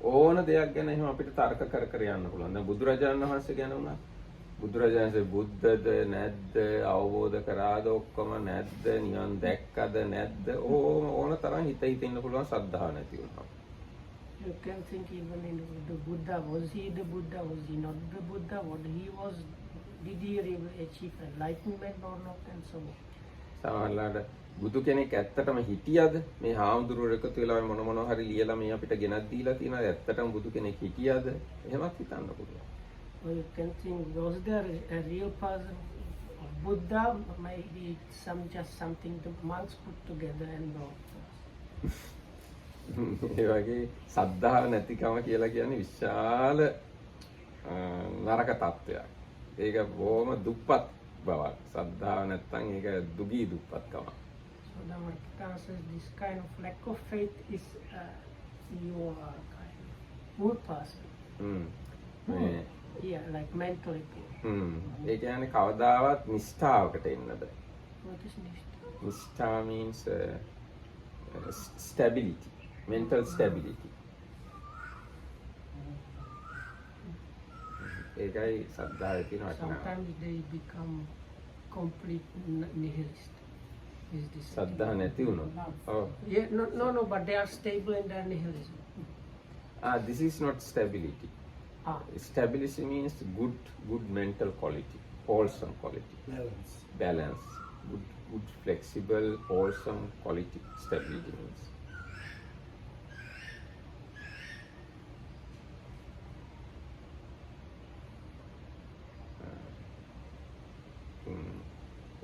ඕන දෙයක් ගැන එහෙම අපිට තර්ක කර යන්න පුළුවන්. දැන් බුදුරජාණන් වහන්සේ ගැන උනා. බුදුරජාණන් වහන්සේ බුද්ධද නැද්ද, අවබෝධ කරාද ඔක්කොම නැද්ද, නිවන් දැක්කද නැද්ද, ඕන තරම් හිත ඉන්න පුළුවන් ශ්‍රද්ධාව නැති වුණා. You can think even in the Buddha, was he the Buddha, was he not the Buddha, what he was, did he really achieve enlightenment or not, and so on. සමහරවිට බුදු කෙනෙක් ඇත්තටම හිටියද? මේ හාමුදුරුවෝ එකතු වෙලා මොන හරි ලියලා මේ අපිට ගෙනත් දීලා තියෙනවා. ඇත්තටම බුදු කෙනෙක් හිටියද? එහෙමත් හිතන්න පුළුවන්. Or you can think, was there a real person of Buddha, or maybe it's just something the monks put together and wrote. ඒ වගේ සද්ධාව නැතිකම කියලා කියන්නේ විශාල නරක තත්ත්වයක්. ඒක බොහොම දුප්පත් බවක්. සද්ධාව නැත්නම් ඒක දුගී දුප්පත්කමක්. So the Markita says this kind of lack of faith is you are kind of poor person. මේ Yeah, like mentally poor. ඒ කියන්නේ කවදාවත් නිෂ්ඨාවකට එන්න බෑ. What is Nishtha? Nishtha means stability, mental stability. ඒකයි සද්ධාවේ තියෙන වටිනාකම. Sometimes they become complete nihilist. Is this සද්ධා නැති වුණොත්. ඔව්. Yeah, no, but they are stable in their nihilism. This is not stability. Stability means good mental quality, wholesome quality. Balance. Good flexible, wholesome quality. Stability means.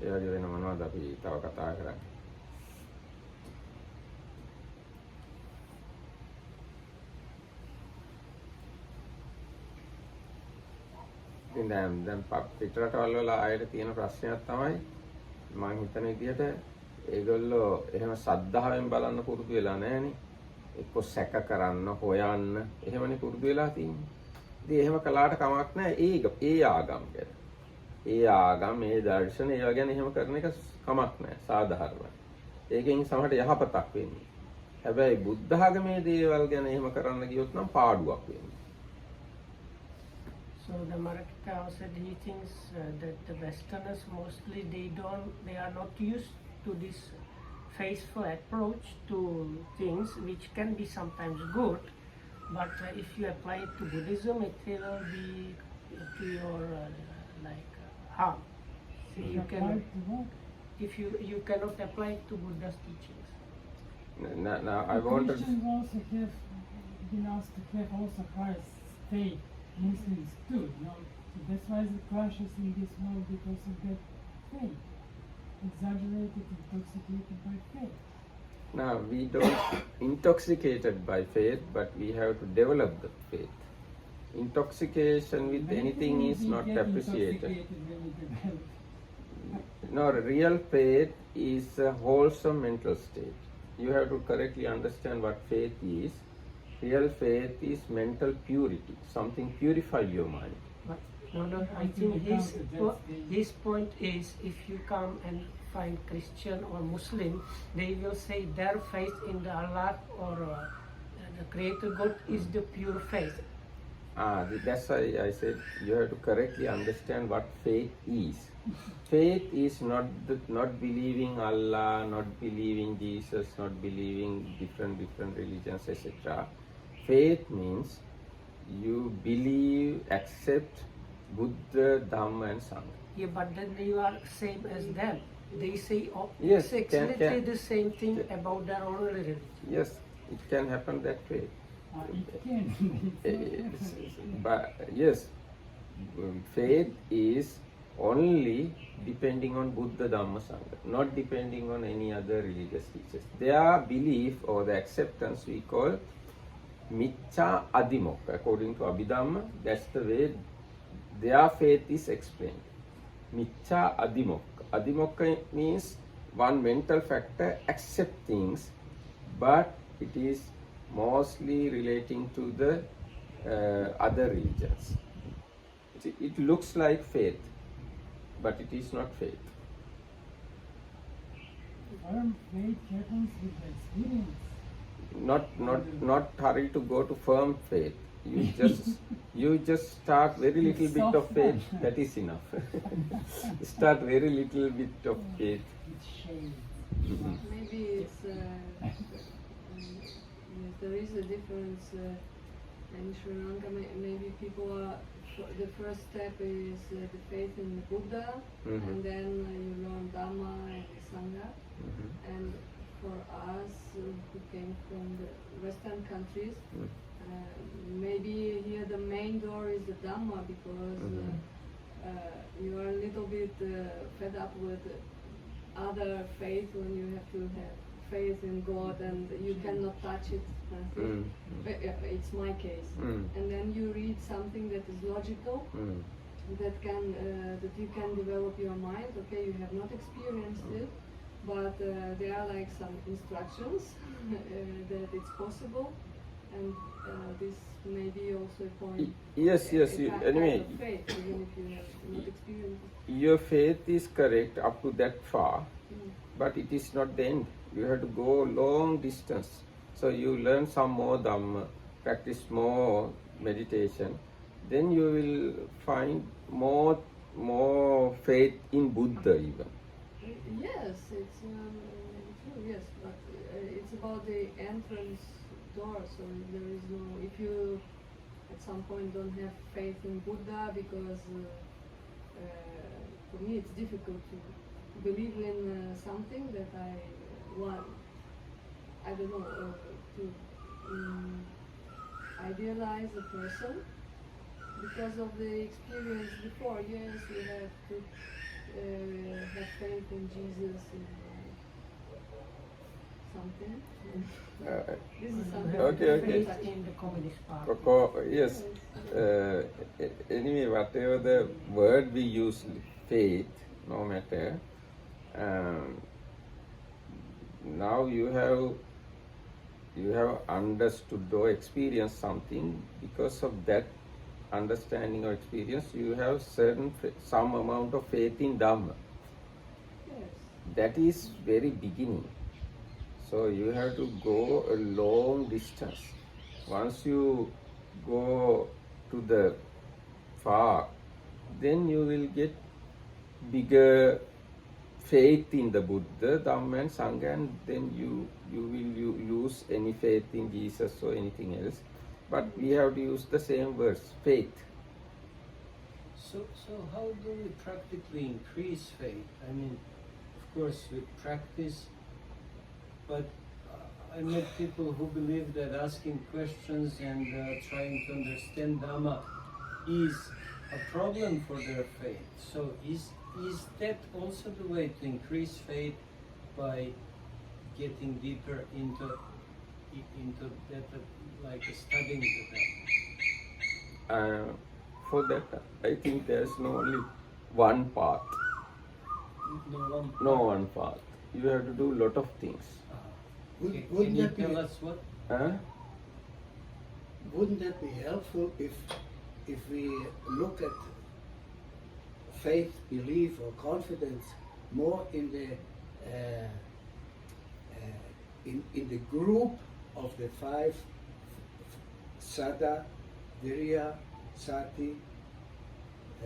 ඒ වගේ වෙන මොනවද අපි තව කතා කරන්නේ? ඉතින් දැන් පිටරටවල් වල ආයෙත් තියෙන ප්‍රශ්නයක් තමයි මම හිතන විදිහට ඒගොල්ලෝ එහෙම සද්ධාවෙන් බලන්න පුරුදු වෙලා නැහනේ. එක්ක සැක කරන්න, හොයන්න එහෙමනේ පුරුදු වෙලා තියෙන්නේ. ඉතින් එහෙම කළාට කමක් නැහැ. ඒ ආගම් ගැන. ඒ ආගම්, ඒ දර්ශන ඒවා ගැන එහෙම කරන එක කමක් නැහැ. සාධාරණයි. ඒකෙන් සමහරට යහපතක් වෙන්නේ. හැබැයි බුද්ධ ආගමේ දේවල් ගැන එහෙම කරන්න ගියොත් නම් පාඩුවක් වෙන්නේ. So the Marakao said he thinks that the Westerners mostly they are not used to this faithful approach to things, which can be sometimes good, but if you apply it to Buddhism, it will be to your harm. So you can, if you cannot apply it to Buddha's teachings. Now I want to. Christians also have been asked to have also Christ's faith. Muslims too, you know. So that's why the clashes in this world because of that faith. Exaggerated, intoxicated by faith. Now we don't intoxicated by faith, but we have to develop the faith. Intoxication with anything is not appreciated. No, real faith is a wholesome mental state. You have to correctly understand what faith is. Real faith is mental purity. Something purify your mind. But no, I think his point is, if you come and find Christian or Muslim, they will say their faith in the Allah or the Creator God is the pure faith. That's why I said you have to correctly understand what faith is. Faith is not believing Allah, not believing Jesus, not believing different religions, etc. Faith means you believe, accept Buddha, Dhamma and Sangha. Yeah, but then you are same as them. They say Yes, exactly the same thing about their own religion. Yes, it can happen that way. It can. But yes, faith is only depending on Buddha, Dhamma, Sangha, not depending on any other religious teachers. Their belief or the acceptance we call Micca Adimokka. According to Abhidhamma, that's the way their faith is explained. Micca Adimokka. Adimokka means one mental factor accept things, but it is mostly relating to the other religions. It looks like faith, but it is not faith. Firm faith happens with the experience. Not hurry to go to firm faith. You just start very little bit of faith. That is enough. Start very little bit of faith. Maybe it's there is a difference in Sri Lanka. Maybe people are. The first step is the faith in Buddha, and then you learn Dhamma and Sangha. And for us who came from the Western countries, maybe here the main door is the Dhamma, because you are a little bit fed up with other faith when you have to have faith in God and you cannot touch it. It's my case. And then you read something that is logical, that you can develop your mind. Okay, you have not experienced it, but there are like some instructions that it's possible, and this may be also a point. Yes. Anyway, of faith, even if you have not experienced it. Your faith is correct up to that far, but it is not the end. You have to go long distance. So you learn some more Dhamma, practice more meditation, then you will find more faith in Buddha even. Yes, it's true. Yes, but it's about the entrance door. So there is no. If you at some point don't have faith in Buddha, because for me it's difficult to believe in something that I want. I don't know, to idealize a person because of the experience before. Yes, we have to have faith in Jesus and something. This is You something. have Okay, okay. faith in the Communist Party. Yes. Anyway, whatever the word we use, faith, no matter. Now you have understood or experienced something. Because of that understanding or experience, you have some amount of faith in Dhamma. Yes. That is very beginning. So you have to go a long distance. Once you go to the far, then you will get bigger faith in the Buddha, Dhamma and Sangha, and then you will lose any faith in Jesus or anything else. But we have to use the same words, faith. So how do we practically increase faith? I mean, of course, with practice, but I met people who believe that asking questions and trying to understand Dhamma is a problem for their faith. So is that also the way to increase faith, by getting deeper into that, like studying the Dhamma? For that, I think there's no only one path. No one path. You have to do a lot of things. Wouldn't Can you that be- tell us what? Wouldn't that be helpful if we look at faith, belief, or confidence more in the group of the five Saddha, Virya, Sati,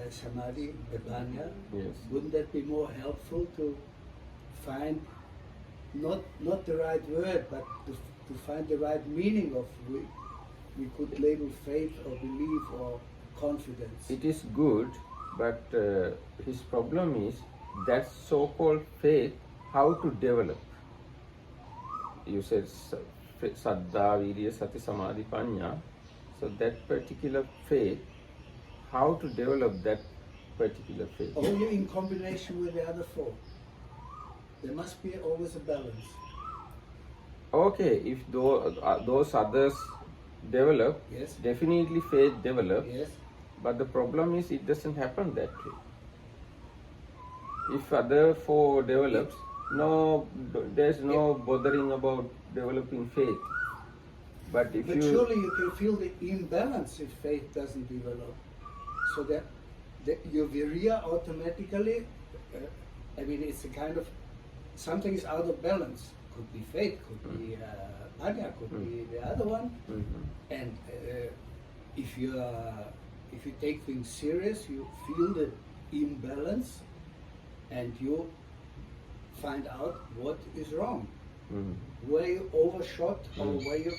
Samadhi, Panya? Yes. Wouldn't that be more helpful to find not the right word, but to find the right meaning of we could label faith or belief or confidence? It is good, but his problem is that so-called faith, how to develop. You said Saddha, Virya, Sati, Samadhi, Panya. So that particular faith, how to develop that particular faith? Only in combination with the other four. There must be always a balance. Okay, if those others develop, Yes. definitely faith develop. Yes. But the problem is it doesn't happen that way. If other four develops, there's no bothering about developing faith. But if But surely you can feel the imbalance if faith doesn't develop. So that your virya automatically, it's a kind of, something is out of balance. Could be faith, could be panya, could be the other one. And if you take things serious, you feel the imbalance and you find out what is wrong. Where you overshot or where you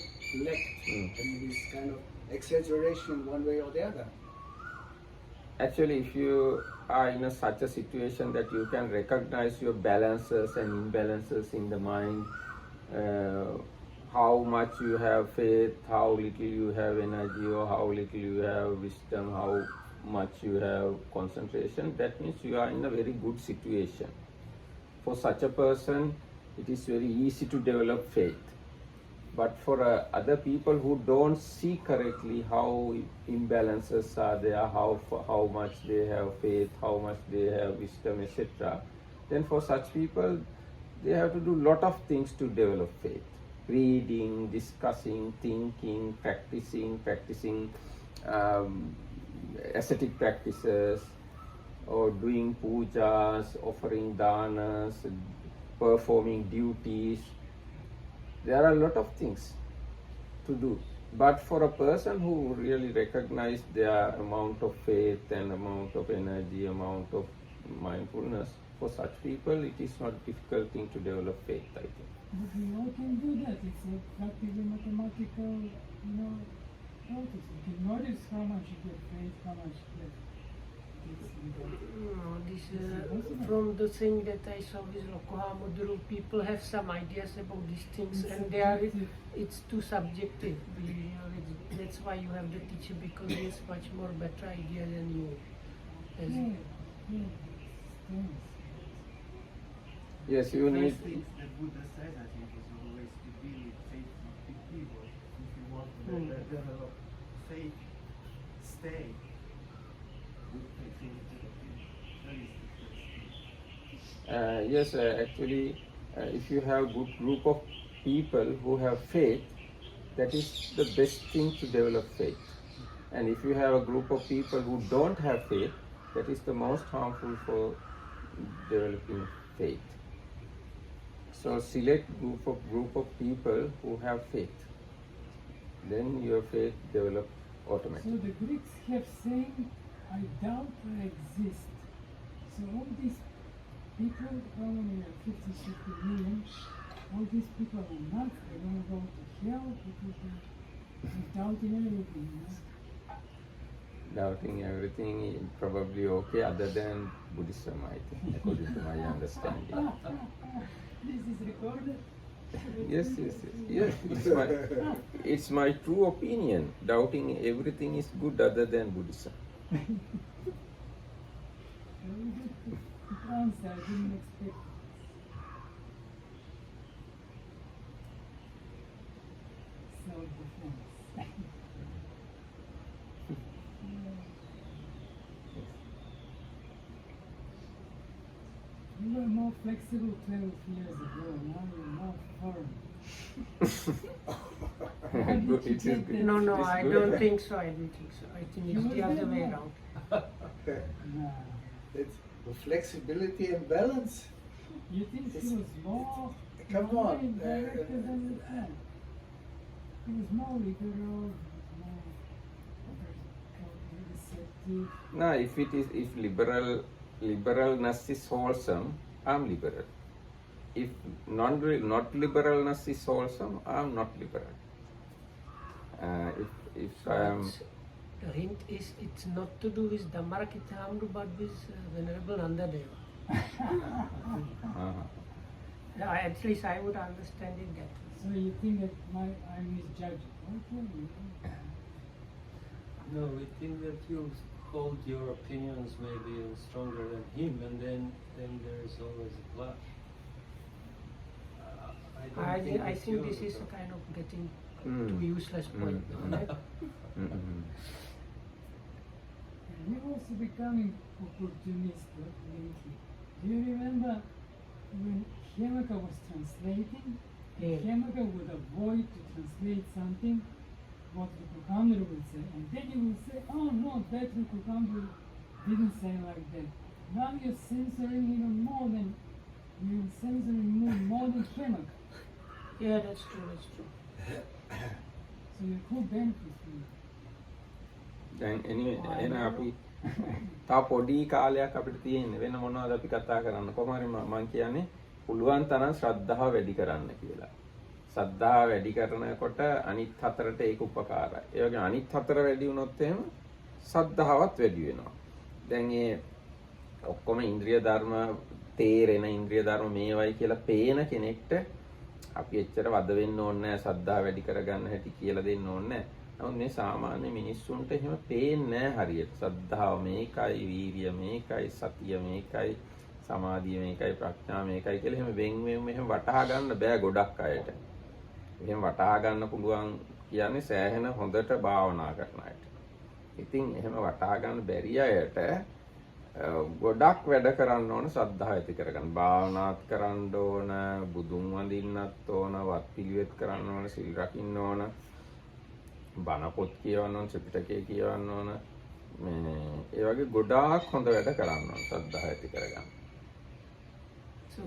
lacked. And this kind of exaggeration in one way or the other. Actually, if you are in such a situation that you can recognize your balances and imbalances in the mind, how much you have faith, how little you have energy, or how little you have wisdom, how much you have concentration, that means you are in a very good situation. For such a person, it is very easy to develop faith. But for other people who don't see correctly how imbalances are there, how much they have faith, how much they have wisdom, etc., then for such people, they have to do lot of things to develop faith. Reading, discussing, thinking, practicing ascetic practices, or doing pujas, offering danas, performing duties. There are a lot of things to do. But for a person who really recognizes their amount of faith and amount of energy, amount of mindfulness, for such people it is not a difficult thing to develop faith, I think. But we all can do that. It's a practically mathematical, process. You can notice how much you get faith, how much you get. From the thing that I saw with Lokohamudru, people have some ideas about these things, and it's too subjective. That's why you have the teacher, because he has much more better idea than you. Yes, you need. First things that Buddha said, I think, is always develop faith stay. I think that is the first thing. Yes, actually, if you have good group of people who have faith, that is the best thing to develop faith. And if you have a group of people who don't have faith, that is the most harmful for developing faith. So select group of people who have faith. Then your faith develop So automatically. the Greeks have saying, I doubt I exist. So all these people, probably like 50, 60 million, all these people are nuts, they're going to go to hell because they're doubting everything, you know? Doubting everything is probably okay other than Buddhism, I think, according to my understanding. This is recorded. Yes. It's my true opinion. Doubting everything is good other than Buddhism. Very good answer, I didn't expect. Self-defense. You were more flexible 12 years ago, now you're more firm. Good, it is good. No, It is I good. don't think so. I don't think so. I think it's the other way around. Nah. It's flexibility and balance. You think he was more Come on, directed than you said? He was more liberal, more receptive. No, if liberalness is wholesome, I'm liberal. If not liberalness is wholesome, I'm not liberal. If I am The hint is it's not to do with Dhammarakithamru but with Venerable Nandadeva. At least I would understand it that way. So you think that I misjudged? Okay. No, we think that you hold your opinions maybe stronger than him, and then there is always a clash. I think this is a kind of getting to useless point now, right? And you're also becoming opportunistic lately. Do you remember when Hemaka was translating? Yeah. Hemaka would avoid to translate something what Rukukamuru would say, and then you will say, oh no, that Rukukamuru didn't say like that. Now you're censoring even more than Hemaka. Yeah, that's true. So you could benefit from it. දැන් එන අපි තා පොඩි කාලයක් අපිට තියෙන්නේ වෙන මොනවද අපි කතා කරන්න කොහොම හරි මම කියන්නේ පුළුවන් තරම් ශ්‍රද්ධාව වැඩි කරන්න කියලා. ශ්‍රද්ධාව වැඩි කරනකොට අනිත් හතරට ඒක උපකාරයි. ඒ වගේ අනිත් හතර වැඩි වුණොත් එහෙම ශ්‍රද්ධාවත් වැඩි වෙනවා. දැන් ඒ ඔක්කොම ඉන්ද්‍රිය ධර්ම තේරෙන ඉන්ද්‍රිය ධර්ම මේවයි කියලා පේන කෙනෙක්ට අපි එච්චර වද වෙන්න ඕනේ නැහැ ශ්‍රද්ධාව වැඩි කරගන්න හැටි කියලා දෙන්න ඕනේ නැහැ. නමුත් මේ සාමාන්‍ය මිනිස්සුන්ට එහෙම පේන්නේ නැහැ හරියට. ශ්‍රද්ධාව මේකයි, වීරිය මේකයි, සතිය මේකයි, සමාධිය මේකයි, ප්‍රඥා මේකයි කියලා එහෙම වෙන් මෙහෙම වටහා ගන්න බෑ ගොඩක් අයට. එහෙම වටහා ගන්න පුළුවන් කියන්නේ සෑහෙන හොඳට භාවනා කරන අයට. ඉතින් එහෙම වටහා ගන්න බැරි අයට ගොඩක් වැඩ කරන්න ඕන ශ්‍රද්ධාව ඇති කරගන්න. භාවනාත් කරන්න ඕන, බුදුන් වඳින්නත් ඕන, වත් පිළිවෙත් කරන්න ඕන, සිල් රකින්න ඕන. බණ පොත් කියවන්න ඕන, ත්‍රිපිටකය කියවන්න ඕන. මේ ඒ වගේ ගොඩාක් හොඳ වැඩ කරන්න ඕන ශ්‍රද්ධාව ඇති කරගන්න. So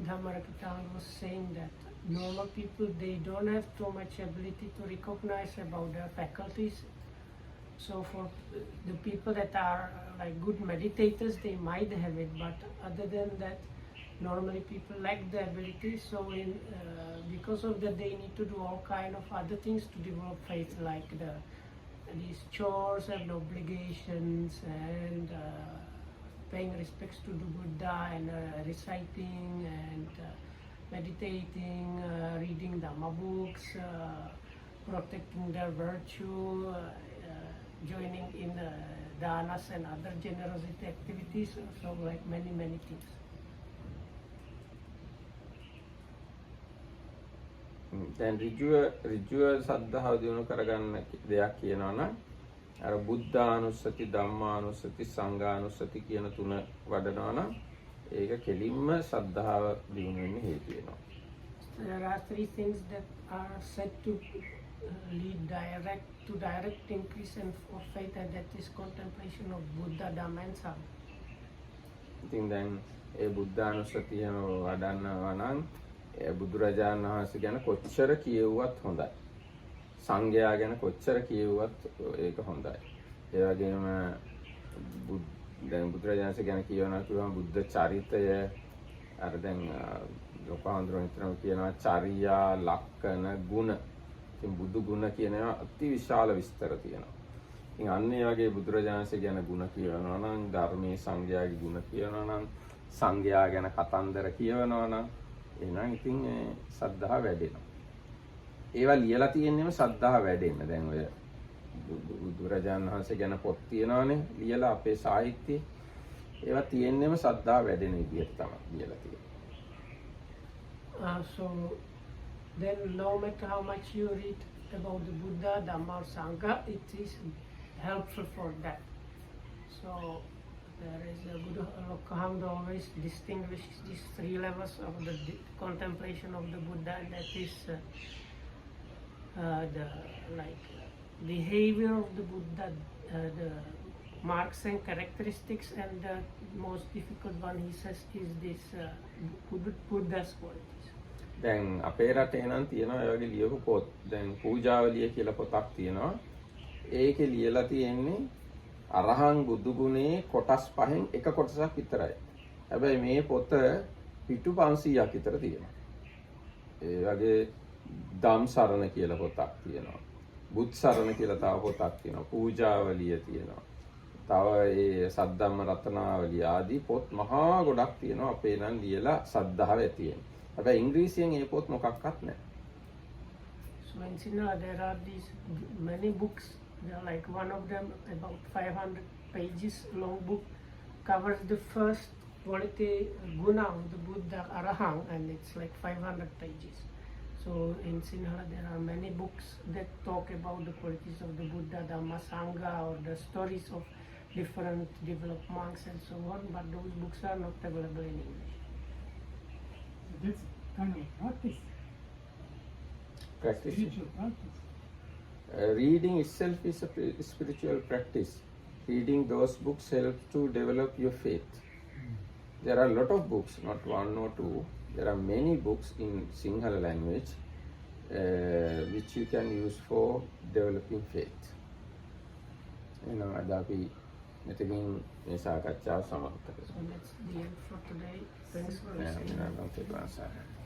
Dhammarakithamru was saying that normal people, they don't have too much ability to recognize about their faculties. So for the people that are like good meditators, they might have it, but other than that, normally people lack the ability. So because of that, they need to do all kind of other things to develop faith, like these chores and obligations and paying respects to the Buddha and reciting and meditating, reading Dhamma books, protecting their virtue, joining in danas and other generosity activities, so like many things. දැන් ඍජුව සද්ධාව දිනු කරගන්න දෙයක් කියනවා නම් අර බුද්ධානුස්සති, ධම්මානුස්සති, සංඝානුස්සති කියන තුන වඩනවා නම් ඒක කෙලින්ම සද්ධාව දිනු වෙන්න හේතු වෙනවා. There are three things that are said to lead direct increase in of faith, and that is contemplation of Buddha, Dhamma, and Sangha. ඉතින් දැන් ඒ බුද්ධානුස්සතිය වඩන්නවා නම් ඒ බුදුරජාණන් වහන්සේ ගැන කොච්චර කියවුවත් හොඳයි. සංඝයා ගැන කොච්චර කියවුවත් ඒක හොඳයි. ඒ වගේම දැන් බුදුරජාණන් වහන්සේ ගැන කියවනවා කියවම බුද්ධ චරිතය අර දැන් ලෝකහඳුරන විතරම කියනවා චර්යා, ලක්ෂණ, ගුණ. ඉතින් බුදු ගුණ කියනවා අති විශාල විස්තර තියෙනවා. ඉතින් අන්න ඒ වගේ බුදුරජාණන් වහන්සේ ගැන ගුණ කියවනවා නම්, ධර්මයේ සංඝයාගේ ගුණ කියවනවා නම්, සංඝයා ගැන කතන්දර කියවනවා නම් එහෙනම් ඉතින් සද්ධා වැඩෙනවා. ඒවා ලියලා තියෙන්නේම සද්ධා වැඩෙන්න. දැන් ඔය බුදුරජාණන් වහන්සේ ගැන පොත් තියෙනවානේ ලියලා අපේ සාහිත්‍යයේ. ඒවා තියෙන්නේම සද්ධා වැඩෙන විදිහට තමයි ලියලා තියෙන්නේ. So then no matter how much you read about the Buddha, Dhamma, or Sangha, it is helpful for that. So there is a Buddha Lokhamda always distinguishes these three levels of the contemplation of the Buddha, and that is the behavior of the Buddha, the marks and characteristics, and the most difficult one he says is this Buddha's qualities. දැන් අපේ රටේ නම් තියෙනවා ඒ වගේ ලියපු පොත්. දැන් පූජාවලිය කියලා පොතක් තියෙනවා. ඒකේ ලියලා තියෙන්නේ අරහං බුදු ගුණේ කොටස් පහෙන් එක කොටසක් විතරයි. හැබැයි මේ පොත පිටු 500ක් විතර තියෙනවා. ඒ වගේ ධම් සරණ කියලා පොතක් තියෙනවා. බුත් සරණ කියලා තව පොතක් තියෙනවා. පූජාවලිය තියෙනවා. තව ඒ සද්ධම්ම රත්නාවලිය ආදී පොත් මහා ගොඩක් තියෙනවා. අපේ නම් ලියලා සද්ධාව ඇතියෙන්. හැබැයි ඉංග්‍රීසියෙන් ඒ පොත් මොකක්වත් නැහැ. So in Sinhala there are these many books. There are like one of them about 500 pages long book covers the first quality guna of the Buddha Arahang, and it's like 500 pages. So in Sinhala there are many books that talk about the qualities of the Buddha, Dhamma, Sangha, or the stories of different developed monks and so on, but those books are not available in English. That's kind of a practice, Practice. spiritual practice. Reading itself is a spiritual practice. Reading those books helps to develop your faith. There are a lot of books, not one or two. There are many books in Sinhala language which you can use for developing faith. අද අපි මෙතකින් මේ සාකච්ඡාව සමාප්ත කරමු. So that's the end for today. Thanks for listening. Thank you.